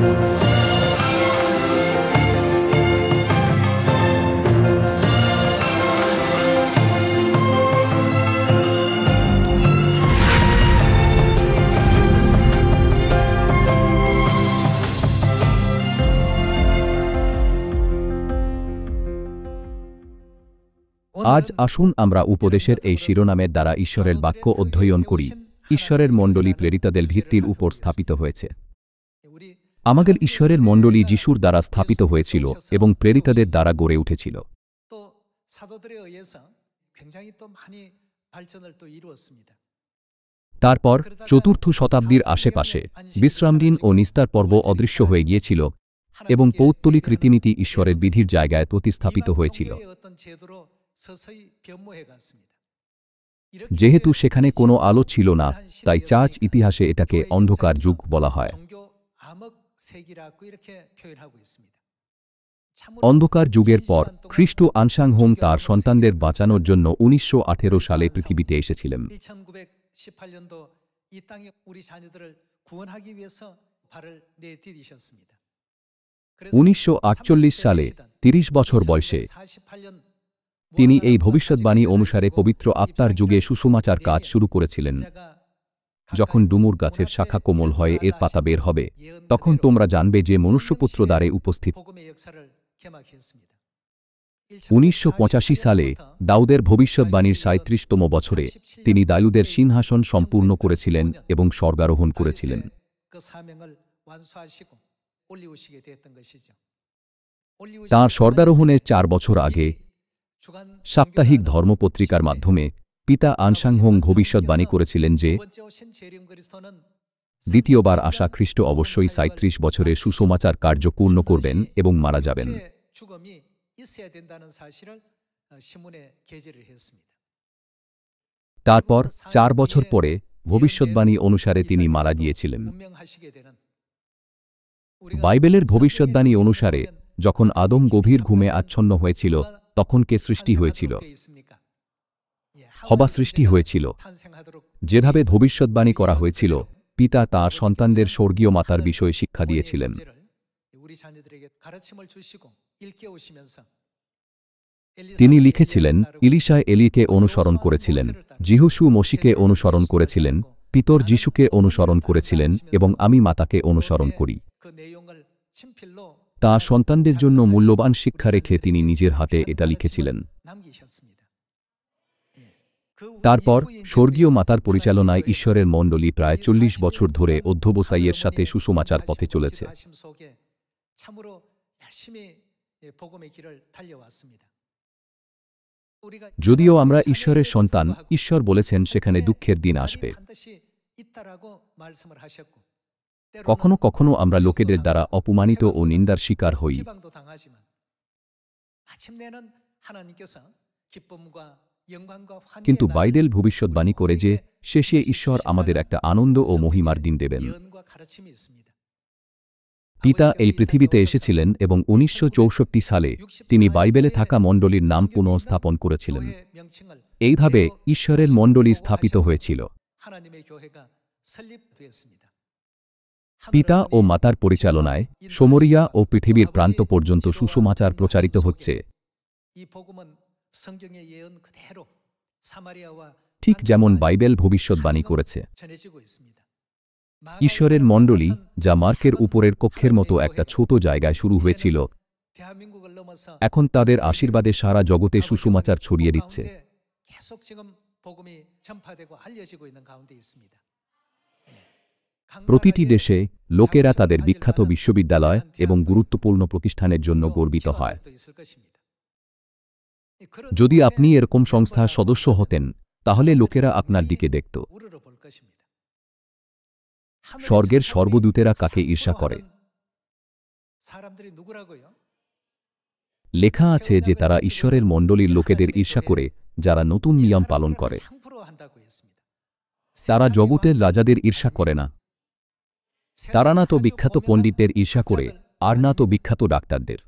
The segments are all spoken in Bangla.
আজ আসুন আমরা উপদেশের এই শিরোনামের দ্বারা ঈশ্বরের বাক্য অধ্যয়ন করি। ঈশ্বরের মণ্ডলী প্রেরিতদের ভিত্তির উপর স্থাপিত হয়েছে। আমাদের ঈশ্বরের মণ্ডলী যিশুর দ্বারা স্থাপিত হয়েছিল এবং প্রেরিতদের দ্বারা গড়ে উঠেছিল। তারপর চতুর্থ শতাব্দীর আশেপাশে বিশ্রামদিন ও নিস্তার পর্ব অদৃশ্য হয়ে গিয়েছিল এবং পৌত্তলিক রীতিনীতি ঈশ্বরের বিধির জায়গায় প্রতিস্থাপিত হয়েছিল। যেহেতু সেখানে কোনো আলো ছিল না, তাই চার্চ ইতিহাসে এটাকে অন্ধকার যুগ বলা হয়। অন্ধকার যুগের পর খ্রিস্ট আনসাংহোম তার সন্তানদের বাঁচানোর জন্য 1918 সালে পৃথিবীতে এসেছিলেন। 1948 সালে 30 বছর বয়সে তিনি এই ভবিষ্যদ্বাণী অনুসারে পবিত্র আত্মার যুগে সুসমাচার কাজ শুরু করেছিলেন। যখন ডুমুর গাছের শাখা কোমল হয়ে এর পাতা বের হবে, তখন তোমরা জানবে যে মনুষ্যপুত্র দ্বারে উপস্থিত। 1985 সালে দাউদের ভবিষ্যদ্বাণীর 37তম বছরে তিনি দাউদের সিংহাসন সম্পূর্ণ করেছিলেন এবং স্বর্গারোহণ করেছিলেন। তাঁর স্বর্গারোহণের 4 বছর আগে সাপ্তাহিক ধর্মপত্রিকার মাধ্যমে পিতা আনসাংহোম ভবিষ্যদ্বাণী করেছিলেন যে দ্বিতীয়বার আসা খ্রিস্ট অবশ্যই 37 বছরে সুসমাচার কার্য পূর্ণ করবেন এবং মারা যাবেন। তারপর 4 বছর পরে ভবিষ্যদ্বাণী অনুসারে তিনি মারা গিয়েছিলেন। বাইবেলের ভবিষ্যদ্বাণী অনুসারে যখন আদম গভীর ঘুমে আচ্ছন্ন হয়েছিল, তখন কে সৃষ্টি হয়েছিল? হবা সৃষ্টি হয়েছিল। যেভাবে ভবিষ্যদ্বাণী করা হয়েছিল, পিতা তাঁর সন্তানদের স্বর্গীয় মাতার বিষয়ে শিক্ষা দিয়েছিলেন। তিনি লিখেছিলেন, ইলিশায় এলিকে অনুসরণ করেছিলেন, যিহোশু মশিকে অনুসরণ করেছিলেন, পিতর যিশুকে অনুসরণ করেছিলেন এবং আমি মাতাকে অনুসরণ করি। তাঁর সন্তানদের জন্য মূল্যবান শিক্ষা রেখে তিনি নিজের হাতে এটা লিখেছিলেন। তারপর স্বর্গীয় মাতার পরিচালনায় ঈশ্বরের মণ্ডলী প্রায় 40 বছর ধরে অধ্যবসায়ের সাথে সুসমাচার পথে চলেছে। যদিও আমরা ঈশ্বরের সন্তান, ঈশ্বর বলেছেন সেখানে দুঃখের দিন আসবে। কখনো কখনো আমরা লোকেদের দ্বারা অপমানিত ও নিন্দার শিকার হই। কিন্তু বাইবেল ভবিষ্যদ্বাণী করে যে শেষে ঈশ্বর আমাদের একটা আনন্দ ও মহিমার দিন দেবেন। পিতা এই পৃথিবীতে এসেছিলেন এবং 1964 সালে তিনি বাইবেলে থাকা মণ্ডলীর নাম পুনঃস্থাপন করেছিলেন। এইভাবে ঈশ্বরের মণ্ডলী স্থাপিত হয়েছিল। পিতা ও মাতার পরিচালনায় সমরিয়া ও পৃথিবীর প্রান্ত পর্যন্ত সুসমাচার প্রচারিত হচ্ছে, ঠিক যেমন বাইবেল ভবিষ্যদ্বাণী করেছে। ঈশ্বরের মণ্ডলী, যা মার্কের উপরের কক্ষের মতো একটা ছোট জায়গায় শুরু হয়েছিল, এখন তাদের আশীর্বাদে সারা জগতে সুসমাচার ছড়িয়ে দিচ্ছে। প্রতিটি দেশে লোকেরা তাদের বিখ্যাত বিশ্ববিদ্যালয় এবং গুরুত্বপূর্ণ প্রতিষ্ঠানের জন্য গর্বিত হয়। যদি আপনি এরকম সংস্থার সদস্য হতেন, তাহলে লোকেরা আপনার দিকে দেখত। স্বর্গের সর্বদূতেরা কাকে ঈর্ষা করে? লেখা আছে যে তারা ঈশ্বরের মণ্ডলীর লোকেদের ঈর্ষা করে, যারা নতুন নিয়ম পালন করে। তারা জগতের রাজাদের ঈর্ষা করে না। তারা না তো বিখ্যাত পণ্ডিতদের ঈর্ষা করে, আর না তো বিখ্যাত ডাক্তারদের।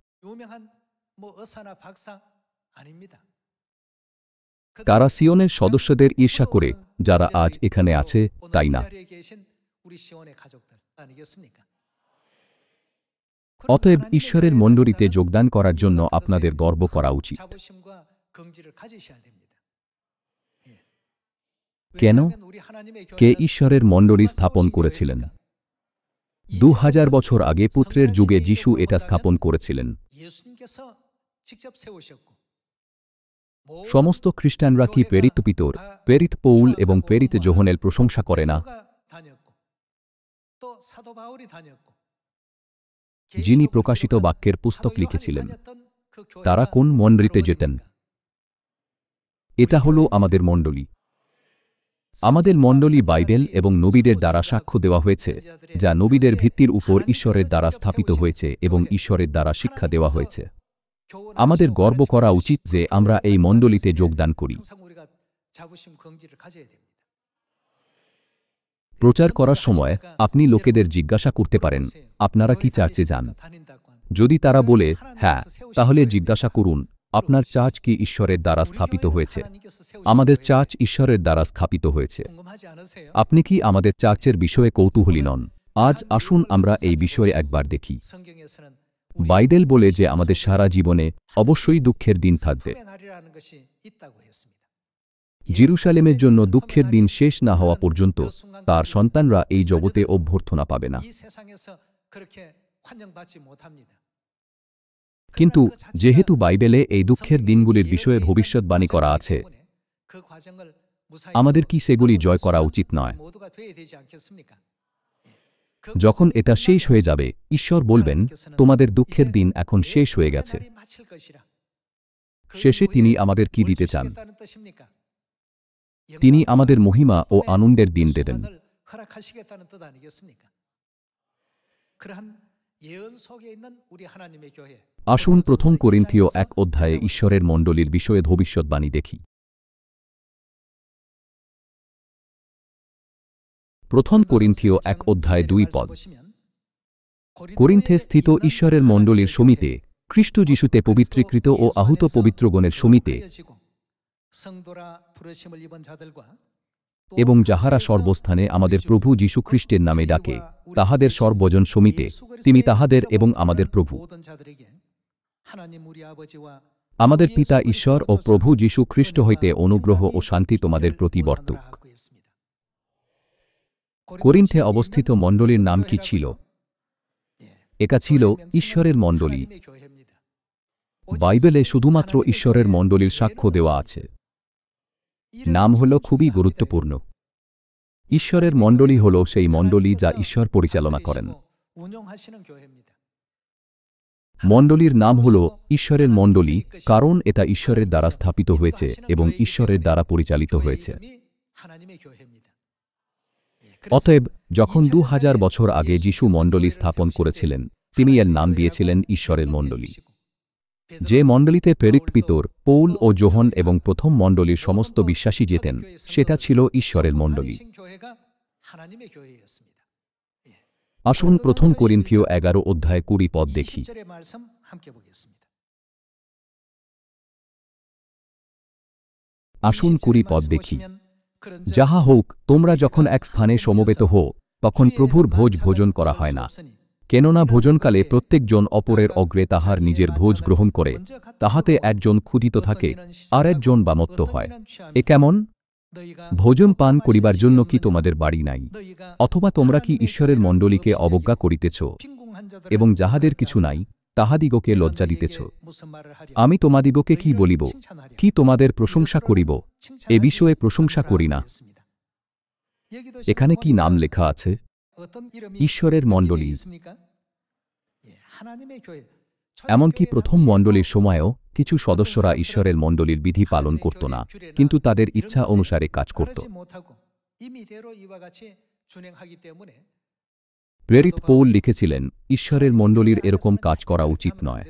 তারা সিয়নের সদস্যদের ঈর্ষা করে, যারা আজ এখানে আছে, তাই না? অতএব ঈশ্বরের মণ্ডলীতে যোগদান করার জন্য আপনাদের গর্ব করা উচিত। কেন? কে ঈশ্বরের মণ্ডলী স্থাপন করেছিলেন? 2000 বছর আগে পুত্রের যুগে যিশু এটা স্থাপন করেছিলেন। সমস্ত খ্রিস্টানরা কি প্রেরিত পিতর, প্রেরিত পৌল এবং প্রেরিত যোহনের প্রশংসা করে না? যিনি প্রকাশিত বাক্যের পুস্তক লিখেছিলেন, তারা কোন মণ্ডলীতে যেতেন? এটা হলো আমাদের মণ্ডলী। আমাদের মণ্ডলী বাইবেল এবং নবীদের দ্বারা সাক্ষ্য দেওয়া হয়েছে, যা নবীদের ভিত্তির উপর ঈশ্বরের দ্বারা স্থাপিত হয়েছে এবং ঈশ্বরের দ্বারা শিক্ষা দেওয়া হয়েছে। আমাদের গর্ব করা উচিত যে আমরা এই মণ্ডলীতে যোগদান করি। প্রচার করার সময় আপনি লোকেদের জিজ্ঞাসা করতে পারেন, আপনারা কি চার্চে যান? যদি তারা বলে হ্যাঁ, তাহলে জিজ্ঞাসা করুন, আপনার চার্চ কি ঈশ্বরের দ্বারা স্থাপিত হয়েছে? আমাদের চার্চ ঈশ্বরের দ্বারা স্থাপিত হয়েছে। আপনি কি আমাদের চার্চের বিষয়ে কৌতূহলী নন? আজ আসুন আমরা এই বিষয়ে একবার দেখি। বাইবেল বলে যে আমাদের সারা জীবনে অবশ্যই দুঃখের দিন থাকবে। জেরুসালেমের জন্য দুঃখের দিন শেষ না হওয়া পর্যন্ত তার সন্তানরা এই জগতে অভ্যর্থনা পাবে না। কিন্তু যেহেতু বাইবেলে এই দুঃখের দিনগুলির বিষয়ে ভবিষ্যৎবাণী করা আছে, আমাদের কি সেগুলি জয় করা উচিত নয়? যখন এটা শেষ হয়ে যাবে, ঈশ্বর বলবেন, তোমাদের দুঃখের দিন এখন শেষ হয়ে গেছে। শেষে তিনি আমাদের কি দিতে চান? তিনি আমাদের মহিমা ও আনন্দের দিন দেবেন। আসুন প্রথম করিন্থীয় 1 অধ্যায়ে ঈশ্বরের মণ্ডলীর বিষয়ে ভবিষ্যৎবাণী দেখি। প্রথম করিন্থীয় 1 অধ্যায় 2 পদ। করিন্থে স্থিত ঈশ্বরের মণ্ডলীর সমিতে, খ্রিস্ট যিশুতে পবিত্রীকৃত ও আহুত পবিত্রগণের সমিতে এবং যাহারা সর্বস্থানে আমাদের প্রভু যীশু খ্রিস্টের নামে ডাকে, তাহাদের সর্বজন সমিতে, তিনি তাহাদের এবং আমাদের প্রভু, আমাদের পিতা ঈশ্বর ও প্রভু যীশু খ্রিস্ট হইতে অনুগ্রহ ও শান্তি তোমাদের প্রতি বর্তুক। করিন্থে অবস্থিত মণ্ডলীর নাম কি ছিল? একা ছিল ঈশ্বরের মণ্ডলী। বাইবেলে শুধুমাত্র ঈশ্বরের মণ্ডলীর সাক্ষ্য দেওয়া আছে। নাম হল খুবই গুরুত্বপূর্ণ। ঈশ্বরের মণ্ডলী হল সেই মণ্ডলী যা ঈশ্বর পরিচালনা করেন। মণ্ডলীর নাম হল ঈশ্বরের মণ্ডলী, কারণ এটা ঈশ্বরের দ্বারা স্থাপিত হয়েছে এবং ঈশ্বরের দ্বারা পরিচালিত হয়েছে। অতএব যখন 2000 বছর আগে যিশু মণ্ডলী স্থাপন করেছিলেন, তিনি এর নাম দিয়েছিলেন ঈশ্বরের মণ্ডলী। যে মণ্ডলীতে প্রেরিত পিতর, পৌল ও যোহন এবং প্রথম মণ্ডলীর সমস্ত বিশ্বাসী যেতেন, সেটা ছিল ঈশ্বরের মণ্ডলী। আসুন প্রথম করিন্থীয় 11 অধ্যায় 20 পদ দেখি। আসুন 20 পদ দেখি। যাহা হোক, তোমরা যখন এক স্থানে সমবেত হও, তখন প্রভুর ভোজ ভোজন করা হয় না। কেননা ভোজনকালে প্রত্যেকজন অপরের অগ্রে তাহার নিজের ভোজ গ্রহণ করে, তাহাতে একজন ক্ষুধিত থাকে, আর একজন বামত্ত হয়। এ কেমন? ভোজন পান করিবার জন্য কি তোমাদের বাড়ি নাই? অথবা তোমরা কি ঈশ্বরের মণ্ডলীকে অবজ্ঞা করিতেছ এবং যাহাদের কিছু নাই, তাহাদিগকে লজ্জা দিতেছ? আমি তোমাদিগকে কি বলিব? কি তোমাদের প্রশংসা করিব? এ বিষয়ে প্রশংসা করি না। এখানে কি নাম লেখা আছে? ঈশ্বরের মণ্ডলী। এমনকি প্রথম মণ্ডলীর সময়ও কিছু সদস্যরা ঈশ্বরের মণ্ডলীর বিধি পালন করত না, কিন্তু তাদের ইচ্ছা অনুসারে কাজ করত। প্রেরিত পৌল লিখেছিলেন, ঈশ্বরের মণ্ডলীর এরকম কাজ করা উচিত নয়।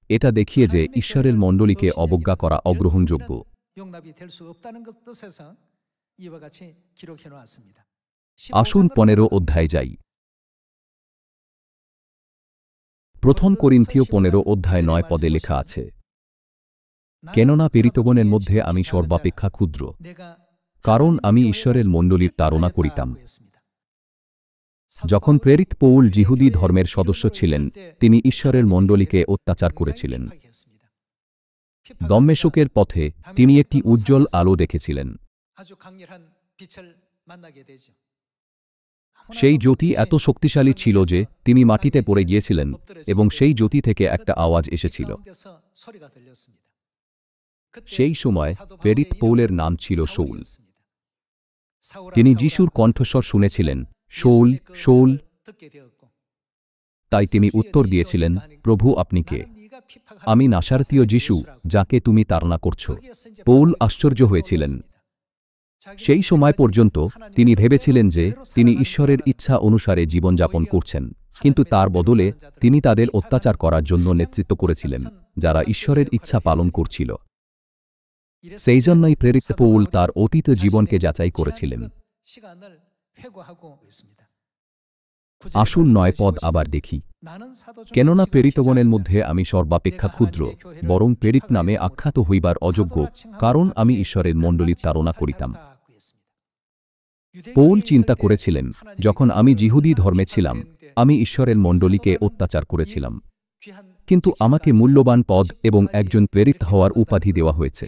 এটা দেখিয়ে যে ঈশ্বরের মণ্ডলীকে অবজ্ঞা করা অগ্রহণযোগ্য। আসুন 15 অধ্যায় যাই। প্রথম করিন্থীয় 15 অধ্যায় 9 পদে লেখা আছে, কেননা প্রেরিতগণের মধ্যে আমি সর্বাপেক্ষা ক্ষুদ্র, কারণ আমি ঈশ্বরের মণ্ডলীর তাড়না করিতাম। যখন প্রেরিত পৌল যিহুদি ধর্মের সদস্য ছিলেন, তিনি ঈশ্বরের মণ্ডলীকে অত্যাচার করেছিলেন। দম্মেশকের পথে তিনি একটি উজ্জ্বল আলো দেখেছিলেন। সেই জ্যোতি এত শক্তিশালী ছিল যে তিনি মাটিতে পড়ে গিয়েছিলেন এবং সেই জ্যোতি থেকে একটা আওয়াজ এসেছিল। সেই সময় প্রেরিত পৌলের নাম ছিল শৌল। তিনি যিশুর কণ্ঠস্বর শুনেছিলেন, শৌল, শৌল। তাই তিনি উত্তর দিয়েছিলেন, প্রভু আপনি কে? আমি নাসারতীয় যিশু, যাকে তুমি তাড়না করছ। পৌল আশ্চর্য হয়েছিলেন। সেই সময় পর্যন্ত তিনি ভেবেছিলেন যে তিনি ঈশ্বরের ইচ্ছা অনুসারে জীবনযাপন করছেন, কিন্তু তার বদলে তিনি তাদের অত্যাচার করার জন্য নেতৃত্ব করেছিলেন, যারা ঈশ্বরের ইচ্ছা পালন করছিল। সেই জন্যই প্রেরিত পৌল তার অতীত জীবনকে যাচাই করেছিলেন। আসুন 9 পদ আবার দেখি। কেননা প্রেরিতগণের মধ্যে আমি সর্বাপেক্ষা ক্ষুদ্র, বরং প্রেরিত নামে আখ্যাত হইবার অযোগ্য, কারণ আমি ঈশ্বরের মণ্ডলীর তাড়না করিতাম। পৌল চিন্তা করেছিলেন, যখন আমি যিহুদি ধর্মে ছিলাম, আমি ঈশ্বরের মণ্ডলীকে অত্যাচার করেছিলাম, কিন্তু আমাকে মূল্যবান পদ এবং একজন প্রেরিত হওয়ার উপাধি দেওয়া হয়েছে।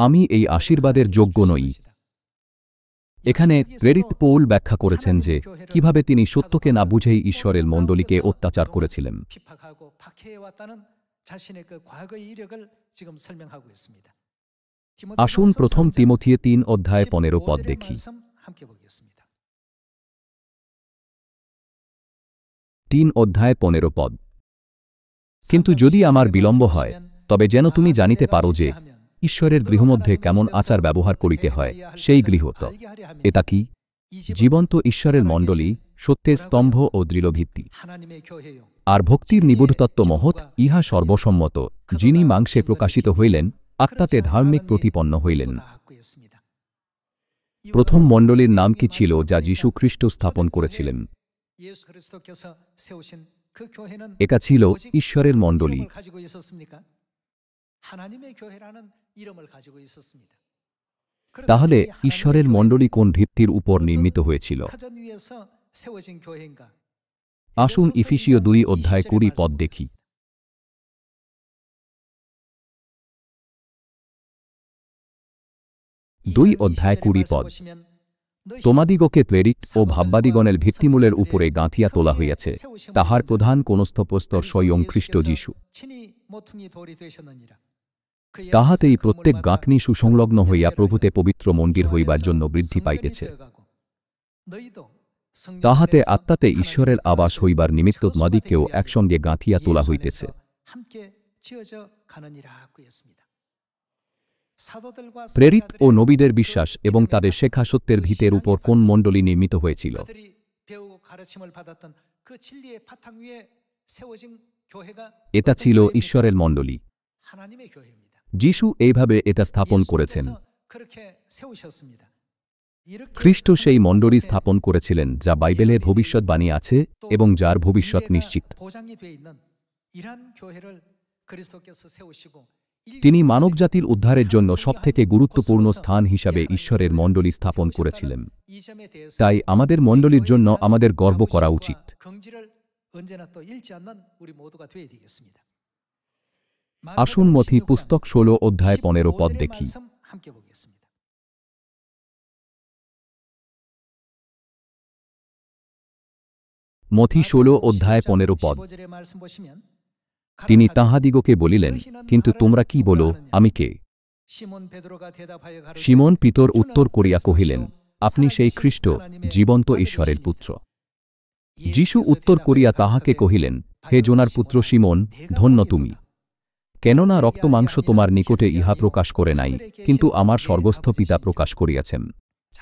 আমি এই আশীর্বাদের যোগ্য নই। এখানে প্রেরিত পৌল ব্যাখ্যা করেছেন যে কিভাবে তিনি সত্যকে না বুঝেই ঈশ্বরের মণ্ডলীকে অত্যাচার করেছিলেন। আসুন প্রথম তিমথিয়ে 3 অধ্যায় 15 পদ দেখি। 3 অধ্যায় 15 পদ। কিন্তু যদি আমার বিলম্ব হয়, তবে যেন তুমি জানিতে পারো যে ঈশ্বরের গৃহমধ্যে কেমন আচার ব্যবহার করিতে হয়, সেই গৃহত। এটা কি? জীবন্ত ঈশ্বরের মণ্ডলী, সত্যের স্তম্ভ ও দৃঢ়ভিত্তি। আর ভক্তির নিবোধতত্ত্ব মহৎ, ইহা সর্বসম্মত, যিনি মাংসে প্রকাশিত হইলেন, আত্মাতে ধার্মিক প্রতিপন্ন হইলেন। প্রথম মণ্ডলীর নাম কি ছিল যা যীশু খ্রিস্ট স্থাপন করেছিলেন? এটা ছিল ঈশ্বরের মণ্ডলী। তাহলে ঈশ্বরের মণ্ডলী কোন ভিত্তির উপর নির্মিত হয়েছিল? আসুন ইফিসীয় 2 অধ্যায় 20 পদ দেখি। 2 অধ্যায় 20 পদ। তোমাদিগকে প্রেরিত ও ভাববাদিগণের ভিত্তিমূলের উপরে গাঁথিয়া তোলা হইয়াছে, তাহার প্রধান কোনস্থপস্তর স্বয়ং খ্রিস্ট যীশু। তাহাতেই প্রত্যেক গাঁথনি সুসংলগ্ন হইয়া প্রভুতে পবিত্র মন্দির হইবার জন্য বৃদ্ধি পাইতেছে। তাহাতে আত্মাতে ঈশ্বরের আবাস হইবার নিমিত্ত তোমাদিগকেও একসঙ্গে গাঁথিয়া তোলা হইতেছে। প্রেরিত ও নবীদের বিশ্বাস এবং তাদের শেখা সত্যের ভিতের উপর কোন মণ্ডলী নির্মিত হয়েছিল? এটা ছিল ঈশ্বরের মণ্ডলী। যিশু এইভাবে এটা স্থাপন করেছেন। খ্রিস্ট সেই মণ্ডলী স্থাপন করেছিলেন যা বাইবেলে ভবিষ্যৎবাণী আছে এবং যার ভবিষ্যৎ নিশ্চিত। তিনি মানবজাতির উদ্ধারের জন্য সবথেকে গুরুত্বপূর্ণ স্থান হিসাবে ঈশ্বরের মণ্ডলী স্থাপন করেছিলেন। তাই আমাদের মণ্ডলীর জন্য আমাদের গর্ব করা উচিত। আসুন মথি পুস্তক 16 অধ্যায় 15 পদ দেখি। মথি 16 অধ্যায় 15 পদ। তিনি তাহাদিগকে বলিলেন, কিন্তু তোমরা কি বলো, আমি কে? শিমোন পিতর উত্তর করিয়া কহিলেন, আপনি সেই খ্রিস্ট, জীবন্ত ঈশ্বরের পুত্র। যিশু উত্তর করিয়া তাহাকে কহিলেন, হে জোনার পুত্র শিমোন, ধন্য তুমি। কেননা রক্তমাংস তোমার নিকটে ইহা প্রকাশ করে নাই, কিন্তু আমার স্বর্গস্থ পিতা প্রকাশ করিয়াছেন।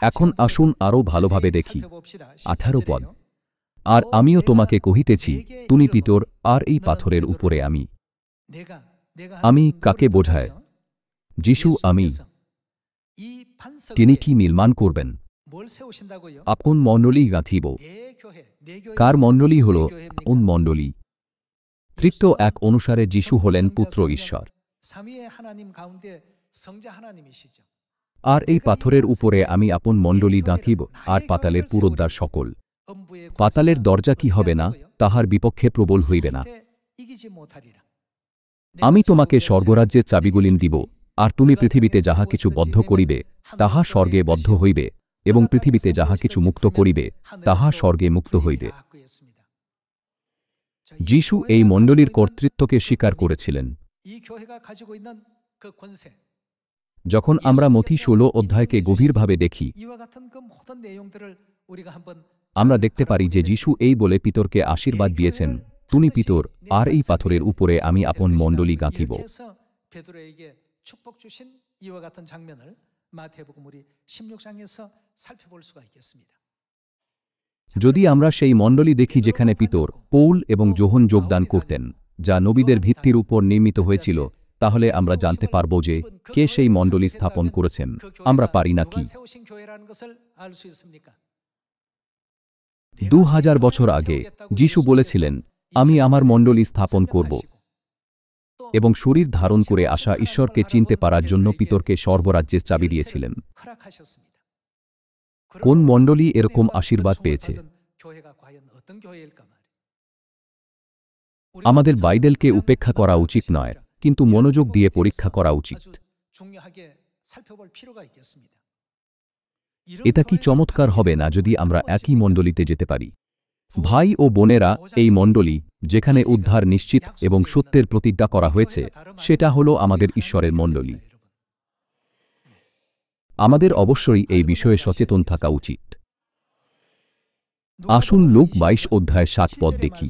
এখন আসুন আরও ভালোভাবে দেখি। 18 পদ। আর আমিও তোমাকে কহিতেছি, তুমি পিতর, আর এই পাথরের উপরে আমি কাকে বোঝায়? যিশু আমি। তিনি কি নির্মাণ করবেন? আপন মণ্ডলী গাঁথিব। কার মণ্ডলী হল আপন মণ্ডলী? তৃতীয় এক অনুসারে যিশু হলেন পুত্র ঈশ্বর। আর এই পাথরের উপরে আমি আপন মণ্ডলী গাঁথিব, আর পাতালের পুরোদ্বার সকল পাতালের দরজা কি হবে না, তাহার বিপক্ষে প্রবল হইবে না। আমি তোমাকে স্বর্গরাজ্যের চাবিগুলিন দিব, আর তুমি পৃথিবীতে যাহা কিছু বদ্ধ করিবে তাহা স্বর্গে বদ্ধ হইবে, এবং পৃথিবীতে যাহা কিছু মুক্ত করিবে তাহা স্বর্গে মুক্ত হইবে। যীশু এই মণ্ডলীর কর্তৃত্বকে স্বীকার করেছিলেন। যখন আমরা মথি 16 অধ্যায়কে গভীরভাবে দেখি, আমরা দেখতে পারি যে যীশু এই বলে পিতরকে আশীর্বাদ দিয়েছেন, তুমি পিতর, আর এই পাথরের উপরে আমি আপন মণ্ডলী গাঁথিব। যদি আমরা সেই মণ্ডলী দেখি যেখানে পিতর, পৌল এবং যোহন যোগদান করতেন, যা নবীদের ভিত্তির উপর নির্মিত হয়েছিল, তাহলে আমরা জানতে পারব যে কে সেই মণ্ডলী স্থাপন করেছেন। আমরা পারি না কি? 2000 বছর আগে যীশু বলেছিলেন, আমি আমার মণ্ডলী স্থাপন করব, এবং শরীর ধারণ করে আসা ঈশ্বরকে চিনতে পারার জন্য পিতরকে স্বর্গরাজ্যের চাবি দিয়েছিলেন। কোন মণ্ডলী এরকম আশীর্বাদ পেয়েছে? আমাদের বাইবেলকে উপেক্ষা করা উচিত নয়, কিন্তু মনোযোগ দিয়ে পরীক্ষা করা উচিত। এটা কি চমৎকার হবে না যদি আমরা একই মণ্ডলীতে যেতে পারি? ভাই ও বোনেরা, এই মণ্ডলী যেখানে উদ্ধার নিশ্চিত এবং সত্যের প্রতিজ্ঞা করা হয়েছে, সেটা হলো আমাদের ঈশ্বরের মণ্ডলী। আমাদের অবশ্যই এই বিষয়ে সচেতন থাকা উচিত। আসুন লূক 22 অধ্যায় 7 পদ দেখি।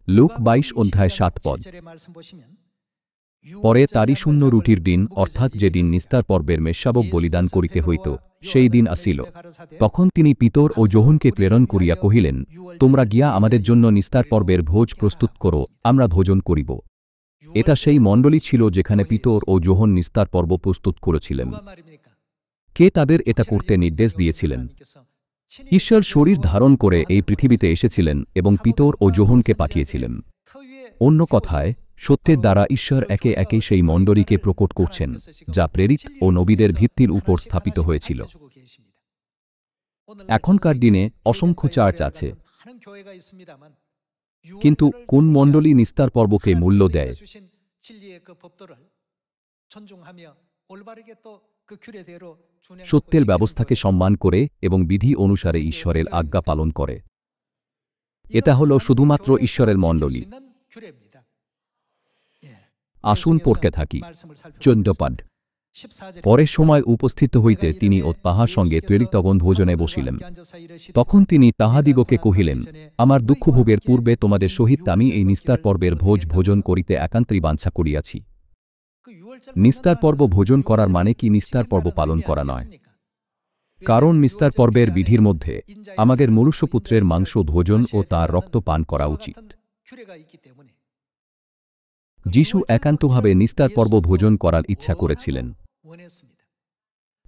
লূক 22 অধ্যায় 7 পদ। পরে তারই শূন্য রুটির দিন, অর্থাৎ যেদিন নিস্তার পর্বের মেষশাবক বলিদান করিতে হইত, সেই দিন আসিল। তখন তিনি পিতর ও যোহনকে প্রেরণ করিয়া কহিলেন, তোমরা গিয়া আমাদের জন্য নিস্তার পর্বের ভোজ প্রস্তুত করো, আমরা ভোজন করিব। এটা সেই মণ্ডলী ছিল যেখানে পিতর ও যোহন নিস্তার পর্ব প্রস্তুত করেছিলেন। কে তাদের এটা করতে নির্দেশ দিয়েছিলেন? ঈশ্বর শরীর ধারণ করে এই পৃথিবীতে এসেছিলেন এবং পিতর ও যোহনকে পাঠিয়েছিলেন। অন্য কথায়, সত্যের দ্বারা ঈশ্বর একে একে সেই মণ্ডলীকে প্রকট করছেন, যা প্রেরিত ও নবীদের ভিত্তির উপর স্থাপিত হয়েছিল। এখনকার দিনে অসংখ্য চার্চ আছে, কিন্তু কোন মণ্ডলী নিস্তার পর্বকে মূল্য দেয়? সত্যের ব্যবস্থাকে সম্মান করে এবং বিধি অনুসারে ঈশ্বরের আজ্ঞা পালন করে। এটা হলো শুধুমাত্র ঈশ্বরের মণ্ডলী। আসুন পড়তে থাকি। 14 পদ। পরের সময় উপস্থিত হইতে তিনি ও তাহার সঙ্গে প্রেরিতগণ ভোজনে বসিলেন। তখন তিনি তাহাদিগকে কহিলেন, আমার দুঃখভোগের পূর্বে তোমাদের সহিত আমি এই নিস্তার পর্বের ভোজন করিতে একান্তই বাঞ্ছা করিয়াছি। নিস্তার পর্ব ভোজন করার মানে কি নিস্তার পর্ব পালন করা নয়? কারণ নিস্তার পর্বের বিধির মধ্যে আমাদের মনুষ্যপুত্রের মাংস ভোজন ও তার রক্ত পান করা উচিত। যীশু একান্তভাবে নিস্তার পর্ব ভোজন করার ইচ্ছা করেছিলেন।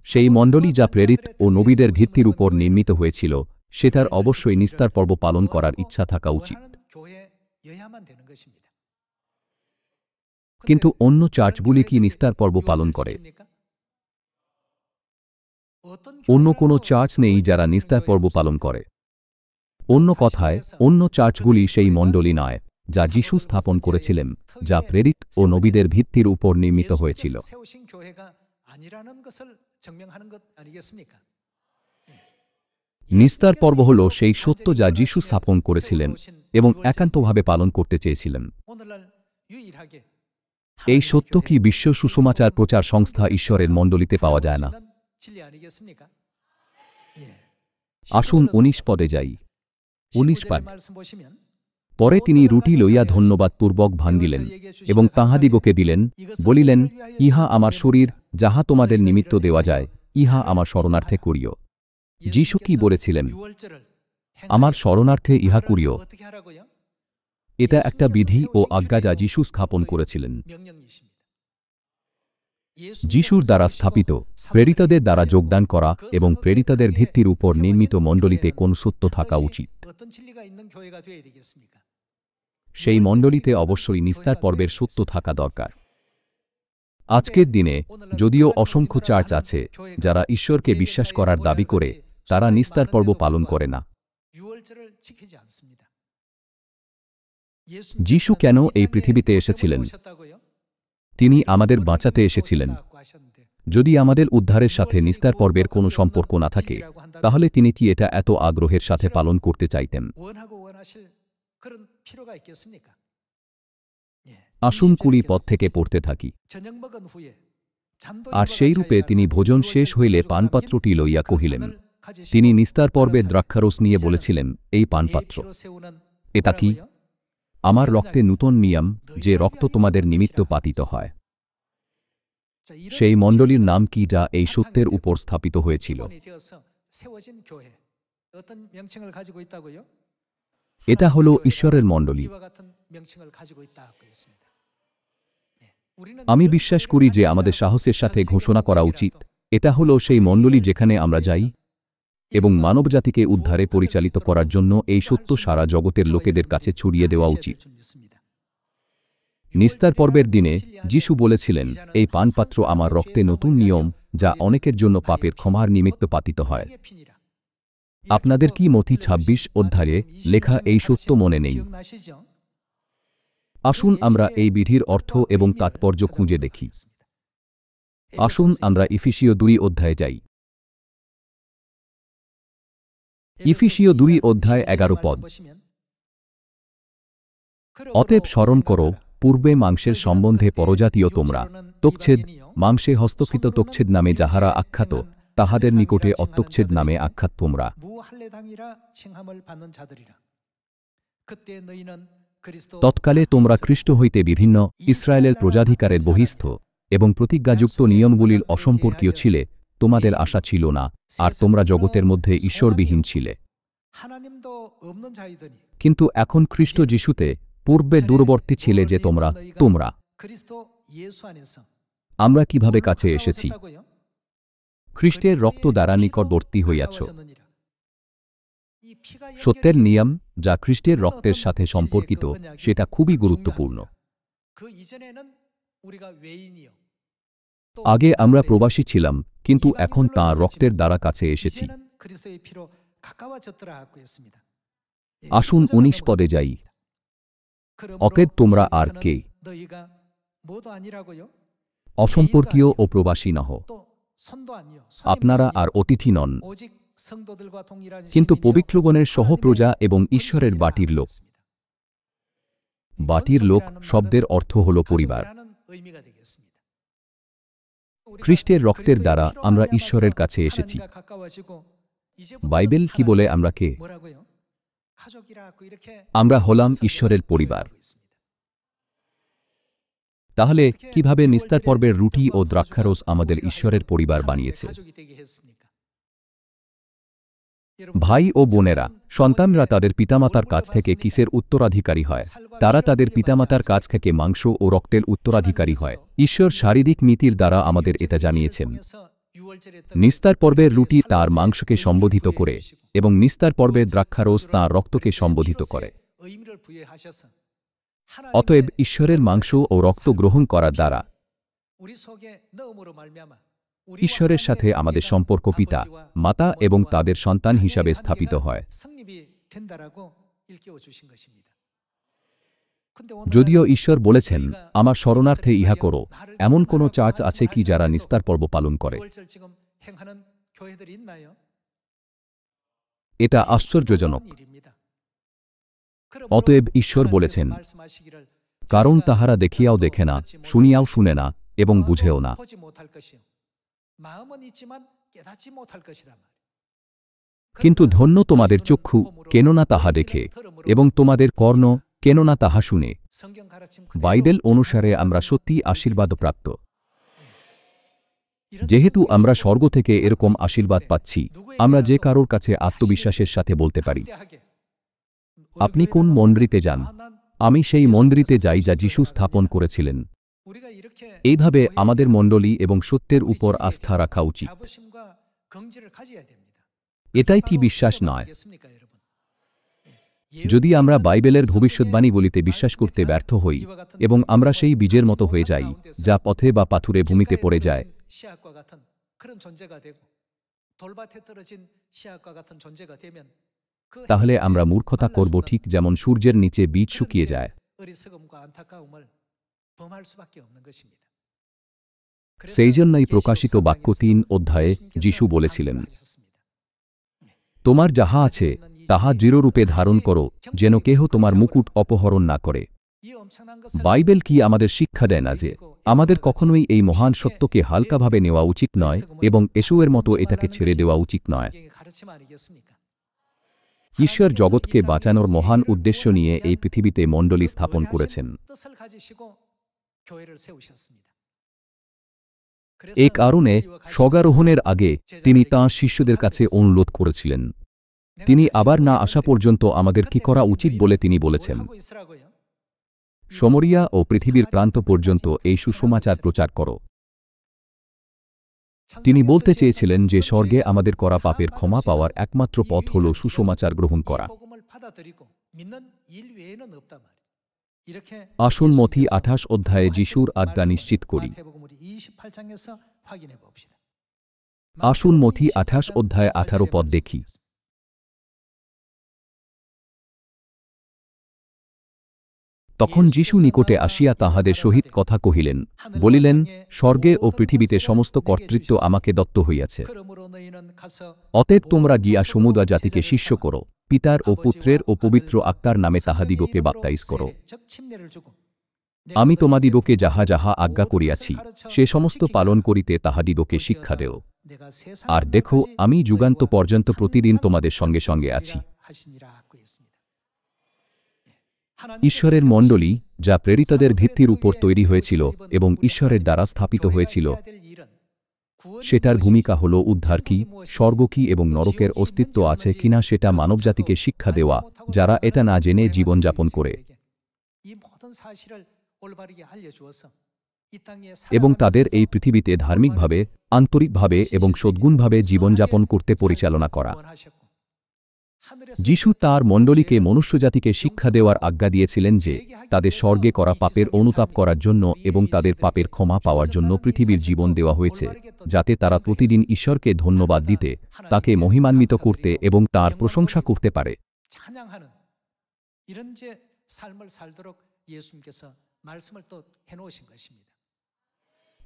সেই মণ্ডলী যা প্রেরিত ও নবীদের ভিত্তির উপর নির্মিত হয়েছিল, সেটার অবশ্যই নিস্তার পর্ব পালন করার ইচ্ছা থাকা উচিত। কিন্তু অন্য চার্চগুলি কি নিস্তার পর্ব পালন করে? অন্য কোনো চার্চ নেই যারা নিস্তার পর্ব পালন করে। অন্য কথায়, অন্য চার্চগুলি সেই মণ্ডলী নয় যা যীশু স্থাপন করেছিলেন, যা প্রেরিত ও নবীদের ভিত্তির উপর নির্মিত হয়েছিল। নিস্তার পর্ব হল সেই সত্য যা যীশু স্থাপন করেছিলেন এবং একান্তভাবে পালন করতে চেয়েছিলেন। এই সত্য কি বিশ্ব সুসমাচার প্রচার সংস্থা ঈশ্বরের মণ্ডলীতে পাওয়া যায় না? আসুন 19 পদে যাই। 19 পদ। পরে তিনি রুটি লইয়া ধন্যবাদ পূর্বক ভাঙিলেন এবং তাহাদিগকে দিলেন, বলিলেন, ইহা আমার শরীর, যাহা তোমাদের নিমিত্ত দেওয়া যায়, ইহা আমার শরণার্থে করিও। যীশু কি বলেছিলেন? আমার শরণার্থে ইহা করিও। এটা একটা বিধি ও আজ্ঞা যা যীশু স্থাপন করেছিলেন। যীশুর দ্বারা স্থাপিত, প্রেরিতদের দ্বারা যোগদান করা এবং প্রেরিতদের ভিত্তির উপর নির্মিত মণ্ডলীতে কোন সত্য থাকা উচিত? সেই মণ্ডলীতে অবশ্যই নিস্তার পর্বের সত্য থাকা দরকার। আজকের দিনে যদিও অসংখ্য চার্চ আছে যারা ঈশ্বরকে বিশ্বাস করার দাবি করে, তারা নিস্তার পর্ব পালন করে না। যিশু কেন এই পৃথিবীতে এসেছিলেন? তিনি আমাদের বাঁচাতে এসেছিলেন। যদি আমাদের উদ্ধারের সাথে নিস্তার পর্বের কোনো সম্পর্ক না থাকে, তাহলে তিনি কি এটা এত আগ্রহের সাথে পালন করতে চাইতেন? আসুন 20 পদ থেকে পড়তে থাকি। আর সেই রূপে তিনি ভোজন শেষ হইলে পানপাত্রটি লইয়া কহিলেন। তিনি নিস্তার পর্বে দ্রাক্ষারস নিয়ে বলেছিলেন, এই পানপাত্র এটা কি? আমার রক্তে নূতন নিয়ম, যে রক্ত তোমাদের নিমিত্ত পাতিত হয়। সেই মণ্ডলীর নাম কি যা এই সত্যের উপর স্থাপিত হয়েছিল? এটা হলো ঈশ্বরের মণ্ডলী। আমি বিশ্বাস করি যে আমাদের সাহসের সাথে ঘোষণা করা উচিত, এটা হলো সেই মণ্ডলী যেখানে আমরা যাই এবং মানবজাতিকে উদ্ধারে পরিচালিত করার জন্য এই সত্য সারা জগতের লোকেদের কাছে ছড়িয়ে দেওয়া উচিত। নিস্তার পর্বের দিনে যিশু বলেছিলেন, এই পানপাত্র আমার রক্তে নতুন নিয়ম, যা অনেকের জন্য পাপের ক্ষমার নিমিত্ত পাতিত হয়। আপনাদের কি মথি 26 অধ্যায়ে লেখা এই সত্য মনে নেই? আসুন আমরা এই বিধির অর্থ এবং তাৎপর্য খুঁজে দেখি। আসুন আমরা ইফিসীয় 2 অধ্যায়ে যাই। ইফিসীয় 2 অধ্যায় 11 পদ। অতএব স্মরণ করো, পূর্বে মাংসের সম্বন্ধে পরজাতীয় তোমরা তচ্ছেদ, মাংসে হস্তকৃত তচ্ছেদ নামে যাহারা আখ্যাত, তাহাদের নিকটে অত্যচ্ছেদ নামে আখ্যাত তোমরা। তৎকালে তোমরা খ্রিস্ট হইতে বিভিন্ন ইসরায়েলের প্রজাধিকারের বহিস্থ এবং প্রতিজ্ঞাযুক্ত নিয়মগুলির অসম্পর্কীয় ছিলে, তোমাদের আশা ছিল না, আর তোমরা জগতের মধ্যে ঈশ্বরবিহীন ছিলে। কিন্তু এখন খ্রিস্ট যিশুতে পূর্বে দূরবর্তী ছিলে যে তোমরা। আমরা কিভাবে কাছে এসেছি? খ্রিস্টের রক্ত দ্বারা নিকটবর্তী হইয়াছ। সত্যের নিয়ম যা খ্রিস্টের রক্তের সাথে সম্পর্কিত, সেটা খুবই গুরুত্বপূর্ণ। আগে আমরা প্রবাসী ছিলাম, কিন্তু এখন তাঁর রক্তের দ্বারা কাছে এসেছি। আসুন 19 পদে যাই। অতএব তোমরা আর কে? অসম্পর্কীয় ও প্রবাসী নহ, আপনারা আর অতিথি নন, কিন্তু পবিত্রগণের সহপ্রজা এবং ঈশ্বরের বাটির লোক। বাটির লোক শব্দের অর্থ হল পরিবার। খ্রিস্টের রক্তের দ্বারা আমরা ঈশ্বরের কাছে এসেছি। বাইবেল কি বলে আমরা কে? আমরা হলাম ঈশ্বরের পরিবার। তাহলে কিভাবে নিস্তার পর্বের রুটি ও দ্রাক্ষারস আমাদের ঈশ্বরের পরিবার বানিয়েছে? ভাই ও বোনেরা, সন্তানরা তাদের পিতামাতার কাছ থেকে কিসের উত্তরাধিকারী হয়? তারা তাদের পিতামাতার কাছ থেকে মাংস ও রক্তের উত্তরাধিকারী হয়। ঈশ্বর শারীরিক নীতির দ্বারা আমাদের এটা জানিয়েছেন। নিস্তার পর্বের রুটি তার মাংসকে সম্বোধিত করে এবং নিস্তার পর্বের দ্রাক্ষারস তাঁর রক্তকে সম্বোধিত করে। অতএব ঈশ্বরের মাংস ও রক্ত গ্রহণ করার দ্বারা ঈশ্বরের সাথে আমাদের সম্পর্ক পিতা, মাতা এবং তাদের সন্তান হিসাবে স্থাপিত হয়। যদিও ঈশ্বর বলেছেন, আমার শরণার্থে ইহা করো, এমন কোন চার্চ আছে কি যারা নিস্তার পর্ব পালন করে? এটা আশ্চর্যজনক। অতএব ঈশ্বর বলেছেন, কারণ তাহারা দেখিয়াও দেখে না, শুনিয়াও শুনে না এবং বুঝেও না। কিন্তু ধন্য তোমাদের চক্ষু, কেননা তাহা দেখে, এবং তোমাদের কর্ণ, কেননা তাহা শুনে। বাইবেল অনুসারে আমরা সত্যি আশীর্বাদপ্রাপ্ত। যেহেতু আমরা স্বর্গ থেকে এরকম আশীর্বাদ পাচ্ছি, আমরা যে কারোর কাছে আত্মবিশ্বাসের সাথে বলতে পারি, আপনি কোন মন্দিরে যান? আমি সেই মন্দিরে যাই যা যিশু স্থাপন করেছিলেন। এইভাবে আমাদের মণ্ডলী এবং সত্যের উপর আস্থা রাখা উচিত। এটাই কি বিশ্বাস নয়? যদি আমরা বাইবেলের ভবিষ্যদ্বাণীগুলিতে বিশ্বাস করতে ব্যর্থ হই এবং আমরা সেই বীজের মতো হয়ে যাই যা পথে বা পাথুরে ভূমিতে পড়ে যায়, তাহলে আমরা মূর্খতা করব, ঠিক যেমন সূর্যের নিচে বীজ শুকিয়ে যায়। সেই জন্যই প্রকাশিত বাক্য ৩ অধ্যায়ে যিশু বলেছিলেন, তোমার যাহা আছে তাহা দৃঢ়রূপে ধারণ করো, যেন কেহ তোমার মুকুট অপহরণ না করে। বাইবেল কি আমাদের শিক্ষা দেয় না যে আমাদের কখনোই এই মহান সত্যকে হালকাভাবে নেওয়া উচিত নয় এবং এসুয়ের মতো এটাকে ছেড়ে দেওয়া উচিত নয়? ঈশ্বর জগৎকে বাঁচানোর মহান উদ্দেশ্য নিয়ে এই পৃথিবীতে মণ্ডলী স্থাপন করেছেন। এই কারণে স্বর্গারোহণের আগে তিনি তাঁর শিষ্যদের কাছে অনুরোধ করেছিলেন। তিনি আবার না আসা পর্যন্ত আমাদের কি করা উচিত বলে তিনি বলেছেন, সমরিয়া ও পৃথিবীর প্রান্ত পর্যন্ত এই সুসমাচার প্রচার করো। তিনি বলতে চেয়েছিলেন যে স্বর্গে আমাদের করা পাপের ক্ষমা পাওয়ার একমাত্র পথ হল সুসমাচার গ্রহণ করা। আসুন মথি ২৮ অধ্যায়ে যিশুর আজ্ঞা নিশ্চিত করি। আসুন মথি ২৮ অধ্যায় ১৮ পদ দেখি। তখন যিশু নিকটে আসিয়া তাহাদের সহিত কথা কহিলেন, বলিলেন, স্বর্গে ও পৃথিবীতে সমস্ত কর্তৃত্ব আমাকে দত্ত হইয়াছে। অতএব তোমরা গিয়া সমুদা জাতিকে শিষ্য করো, পিতার ও পুত্রের ও পবিত্র আত্মার নামে তাহাদিগকে বাপ্তাইজ করো। আমি তোমাদিগকে যাহা যাহা আজ্ঞা করিয়াছি সে সমস্ত পালন করিতে তাহাদিগকে শিক্ষা দেও। আর দেখো, আমি যুগান্ত পর্যন্ত প্রতিদিন তোমাদের সঙ্গে সঙ্গে আছি। ঈশ্বরের মণ্ডলী যা প্রেরিতদের ভিত্তির উপর তৈরি হয়েছিল এবং ঈশ্বরের দ্বারা স্থাপিত হয়েছিল, সেটার ভূমিকা হল উদ্ধার কি, স্বর্গ কি এবং নরকের অস্তিত্ব আছে কিনা সেটা মানবজাতিকে শিক্ষা দেওয়া, যারা এটা না জেনে জীবনযাপন করে, এবং তাদের এই পৃথিবীতে ধার্মিকভাবে, আন্তরিকভাবে এবং সদ্গুণভাবে জীবনযাপন করতে পরিচালনা করা। যিশু তাঁর মণ্ডলীকে মনুষ্যজাতিকে শিক্ষা দেওয়ার আজ্ঞা দিয়েছিলেন যে তাদের স্বর্গে করা পাপের অনুতাপ করার জন্য এবং তাদের পাপের ক্ষমা পাওয়ার জন্য পৃথিবীর জীবন দেওয়া হয়েছে, যাতে তারা প্রতিদিন ঈশ্বরকে ধন্যবাদ দিতে, তাকে মহিমান্বিত করতে এবং তাঁর প্রশংসা করতে পারে।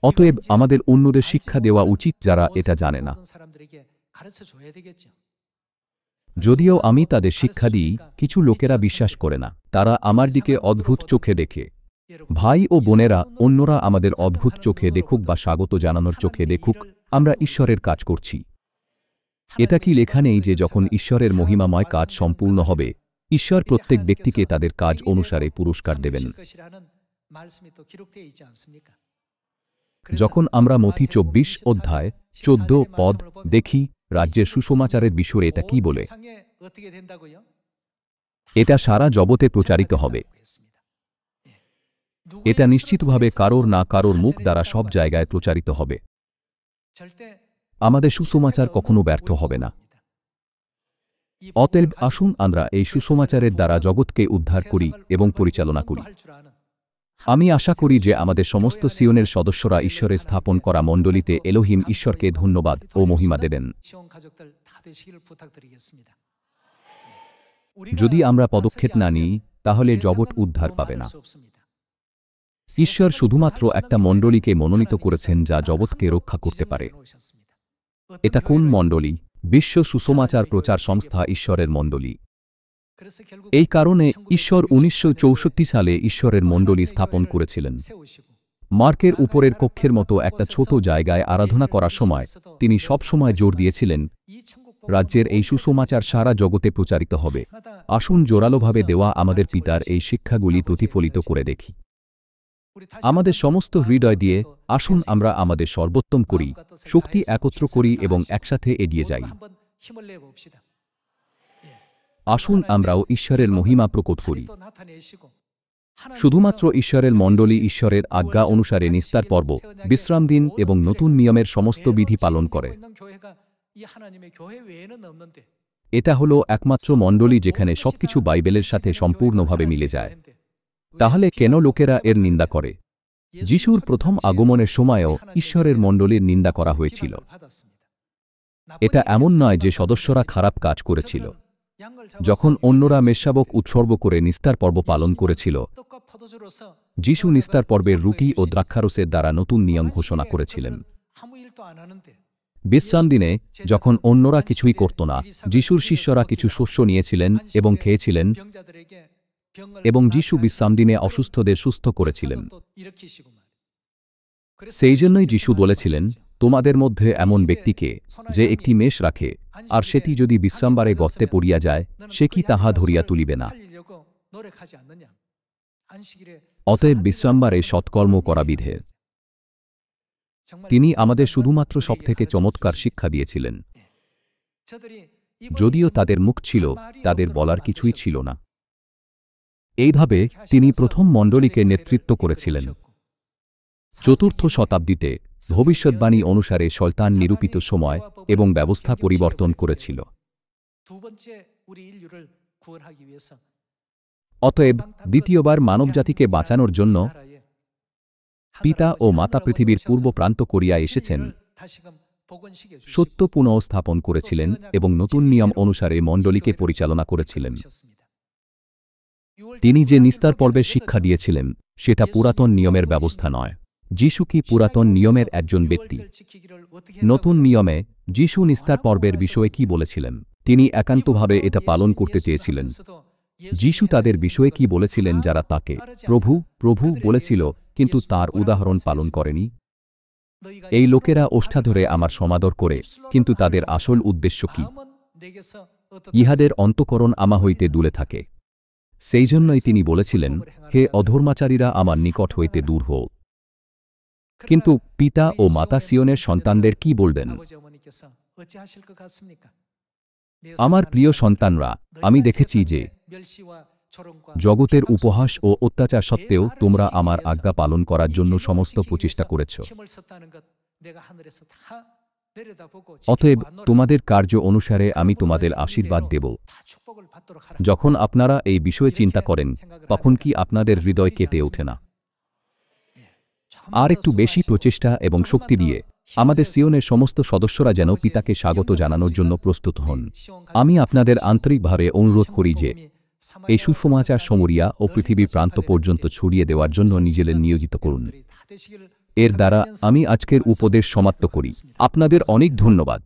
অতএব আমাদের অন্যদের শিক্ষা দেওয়া উচিত যারা এটা জানে না। যদিও আমি তাদের শিক্ষা দিই, কিছু লোকেরা বিশ্বাস করে না। তারা আমার দিকে অদ্ভুত চোখে দেখে। ভাই ও বোনেরা, অন্যরা আমাদের অদ্ভুত চোখে দেখুক বা স্বাগত জানানোর চোখে দেখুক, আমরা ঈশ্বরের কাজ করছি। এটা কি লেখা নেই যে যখন ঈশ্বরের মহিমাময় কাজ সম্পূর্ণ হবে, ঈশ্বর প্রত্যেক ব্যক্তিকে তাদের কাজ অনুসারে পুরস্কার দেবেন? যখন আমরা মথি ২৪ অধ্যায় ১৪ পদ দেখি, রাজ্যের সুসমাচারের বিষয়ে এটা কি বলে? এটা সারা জগতে প্রচারিত হবে। এটা নিশ্চিতভাবে কারোর না কারোর মুখ দ্বারা সব জায়গায় প্রচারিত হবে। আমাদের সুসমাচার কখনো ব্যর্থ হবে না। অতএব আসুন আমরা এই সুসমাচারের দ্বারা জগৎকে উদ্ধার করি এবং পরিচালনা করি। আমি আশা করি যে আমাদের সমস্ত সিয়নের সদস্যরা ঈশ্বরের স্থাপন করা মণ্ডলীতে এলোহিম ঈশ্বরকে ধন্যবাদ ও মহিমা দেবেন। যদি আমরা পদক্ষেপ না নিই, তাহলে জগৎ উদ্ধার পাবে না। ঈশ্বর শুধুমাত্র একটা মণ্ডলীকে মনোনীত করেছেন যা জগৎকে রক্ষা করতে পারে। এটা কোন মণ্ডলী? বিশ্ব সুসমাচার প্রচার সংস্থা ঈশ্বরের মণ্ডলী। এই কারণে ঈশ্বর ১৯৬৪ সালে ঈশ্বরের মণ্ডলী স্থাপন করেছিলেন। মার্কের উপরের কক্ষের মতো একটা ছোট জায়গায় আরাধনা করার সময় তিনি সবসময় জোর দিয়েছিলেন, রাজ্যের এই সুসমাচার সারা জগতে প্রচারিত হবে। আসুন জোরালোভাবে দেওয়া আমাদের পিতার এই শিক্ষাগুলি প্রতিফলিত করে দেখি। আমাদের সমস্ত হৃদয় দিয়ে আসুন আমরা আমাদের সর্বোত্তম করি, শক্তি একত্র করি এবং একসাথে এগিয়ে যাই। আসুন আমরাও ঈশ্বরের মহিমা প্রকট করি। শুধুমাত্র ঈশ্বরের মণ্ডলী ঈশ্বরের আজ্ঞা অনুসারে নিস্তার পর্ব, বিশ্রাম দিন এবং নতুন নিয়মের সমস্ত বিধি পালন করে। এটা হলো একমাত্র মণ্ডলী যেখানে সবকিছু বাইবেলের সাথে সম্পূর্ণভাবে মিলে যায়। তাহলে কেন লোকেরা এর নিন্দা করে? যিশুর প্রথম আগমনের সময়ও ঈশ্বরের মণ্ডলীর নিন্দা করা হয়েছিল। এটা এমন নয় যে সদস্যরা খারাপ কাজ করেছিল। যখন অন্যরা মেষশাবক উৎসর্গ করে নিস্তার পর্ব পালন করেছিল, যিশু নিস্তার পর্বের রুটি ও দ্রাক্ষারসের দ্বারা নতুন নিয়ম ঘোষণা করেছিলেন। বিশ্রাম দিনে যখন অন্যরা কিছুই করত না, যিশুর শিষ্যরা কিছু শস্য নিয়েছিলেন এবং খেয়েছিলেন, এবং যিশু বিশ্রাম দিনে অসুস্থদের সুস্থ করেছিলেন। সেই জন্যই যিশু বলেছিলেন, তোমাদের মধ্যে এমন ব্যক্তিকে যে একটি মেষ রাখে, আর সেটি যদি বিশ্রামবারে গর্তে পড়িয়া যায়, সে কি তাহা ধরিয়া তুলিবে না? অতএব বিশ্রামবারে সৎকর্ম করা বিধে। তিনি আমাদের শুধুমাত্র সবথেকে চমৎকার শিক্ষা দিয়েছিলেন। যদিও তাদের মুখ ছিল, তাদের বলার কিছুই ছিল না। এইভাবে তিনি প্রথম মণ্ডলীকে নেতৃত্ব করেছিলেন। চতুর্থ শতাব্দীতে ভবিষ্যদ্বাণী অনুসারে শয়তান নিরূপিত সময় এবং ব্যবস্থা পরিবর্তন করেছিল। অতএব দ্বিতীয়বার মানবজাতিকে বাঁচানোর জন্য পিতা ও মাতা পৃথিবীর পূর্ব প্রান্ত করিয়া এসেছেন, সত্য পুনঃস্থাপন করেছিলেন এবং নতুন নিয়ম অনুসারে মণ্ডলীকে পরিচালনা করেছিলেন। তিনি যে নিস্তার পর্বের শিক্ষা দিয়েছিলেন, সেটা পুরাতন নিয়মের ব্যবস্থা নয়। যিশু কি পুরাতন নিয়মের একজন ব্যক্তি? নতুন নিয়মে যিশু নিস্তার পর্বের বিষয়ে কি বলেছিলেন? তিনি একান্তভাবে এটা পালন করতে চেয়েছিলেন। যিশু তাদের বিষয়ে কি বলেছিলেন যারা তাকে প্রভু প্রভু বলেছিল কিন্তু তার উদাহরণ পালন করেনি? এই লোকেরা ওষ্ঠা ধরে আমার সমাদর করে, কিন্তু তাদের আসল উদ্দেশ্য কি? ইহাদের অন্তঃকরণ আমা হইতে দূরে থাকে। সেই জন্যই তিনি বলেছিলেন, হে অধর্মাচারীরা, আমার নিকট হইতে দূর হও। কিন্তু পিতা ও মাতা সিয়নের সন্তানদের কি বলবেন? আমার প্রিয় সন্তানরা, আমি দেখেছি যে জগতের উপহাস ও অত্যাচার সত্ত্বেও তোমরা আমার আজ্ঞা পালন করার জন্য সমস্ত প্রচেষ্টা করেছ। অতএব তোমাদের কার্য অনুসারে আমি তোমাদের আশীর্বাদ দেব। যখন আপনারা এই বিষয়ে চিন্তা করেন, তখন কি আপনাদের হৃদয় কেঁপে ওঠে না? আর একটু বেশি প্রচেষ্টা এবং শক্তি দিয়ে আমাদের সিয়নের সমস্ত সদস্যরা যেন পিতাকে স্বাগত জানানোর জন্য প্রস্তুত হন। আমি আপনাদের আন্তরিকভাবে অনুরোধ করি যে এই সুসমাচার সমরিয়া ও পৃথিবীর প্রান্ত পর্যন্ত ছড়িয়ে দেওয়ার জন্য নিজেদের নিয়োজিত করুন। এর দ্বারা আমি আজকের উপদেশ সমাপ্ত করি। আপনাদের অনেক ধন্যবাদ।